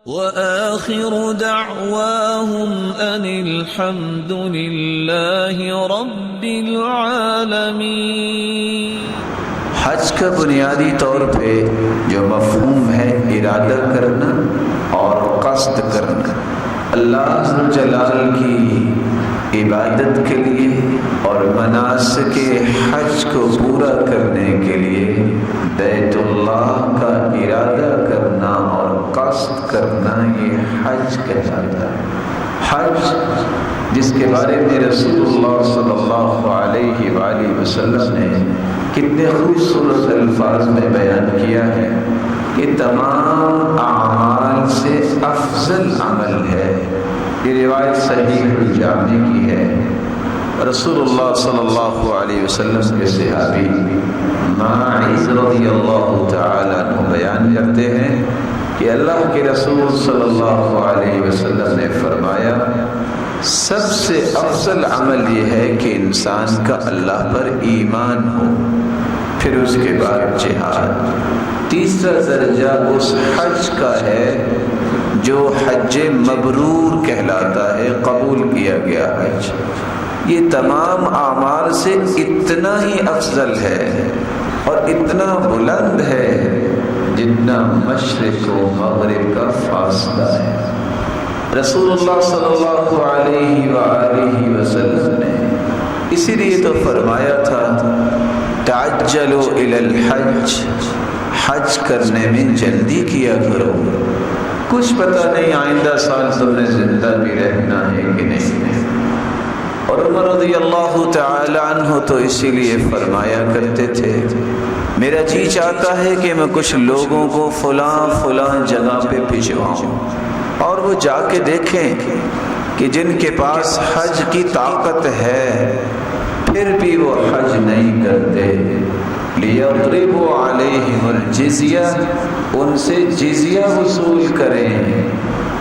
وآخر دعواهم أن الحمد لله رب العالمين۔ حج کا بنیادی طور پہ جو مفہوم ہے ارادہ کرنا اور قصد کرنا، اللہ ذو جلال کی عبادت کے لیے اور مناسک حج کو پورا کرنے کے لیے بیت اللہ کا ارادہ کرنا اور قصد کرنا یہ حج کہلاتا ہے۔ حج جس کے بارے میں رسول اللہ صلی اللہ علیہ وآلہ وسلم نے کتنے خوبصورت الفاظ میں بیان کیا ہے کہ تمام اعمال سے افضل عمل ہے۔ یہ روایت صحیح الجامع کی ہے۔ رسول اللہ صلی اللہ علیہ وسلم کے صحابی ماعز رضی اللہ تعالیٰ عنہ بیان کرتے ہیں کہ اللہ کے رسول صلی اللہ علیہ وسلم نے فرمایا، سب سے افضل عمل یہ ہے کہ انسان کا اللہ پر ایمان ہو، پھر اس کے بعد جہاد۔ تیسرا درجہ اس حج کا ہے جو حج مبرور کہلاتا ہے، قبول کیا گیا حج۔ یہ تمام اعمال سے اتنا ہی افضل ہے اور اتنا بلند ہے جتنا مشرق و مغرب کا فاصلہ ہے۔ رسول اللہ صلی اللہ علیہ وآلہ وسلم نے اسی لیے تو فرمایا تھا، تعجلوا الی الحج، حج کرنے میں جلدی کیا کرو، کچھ پتہ نہیں آئندہ سال تم نے زندہ بھی رہنا ہے کہ نہیں۔ اور عمر رضی اللہ تعالی عنہ تو اسی لیے فرمایا کرتے تھے، میرا جی چاہتا ہے کہ میں کچھ لوگوں کو فلاں فلاں جگہ پہ بھجواؤں اور وہ جا کے دیکھیں کہ جن کے پاس حج کی طاقت ہے پھر بھی وہ حج نہیں کرتے، لِيَضْرِبُوا عَلَيْهِمُ الْجِزْيَةَ، ان سے جزیہ وصول کریں،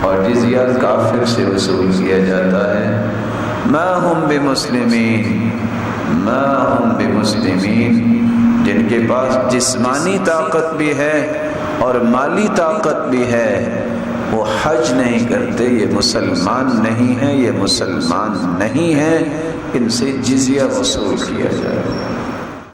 اور جزیہ کافر سے وصول کیا جاتا ہے۔ مَا هُمْ بِمُسْلِمِينَ، مَا هُمْ بِمُسْلِمِينَ، جن کے پاس جسمانی طاقت بھی ہے اور مالی طاقت بھی ہے، وہ حج نہیں کرتے، یہ مسلمان نہیں ہیں، یہ مسلمان نہیں ہیں، ان سے جزیہ وصول کیا جائے۔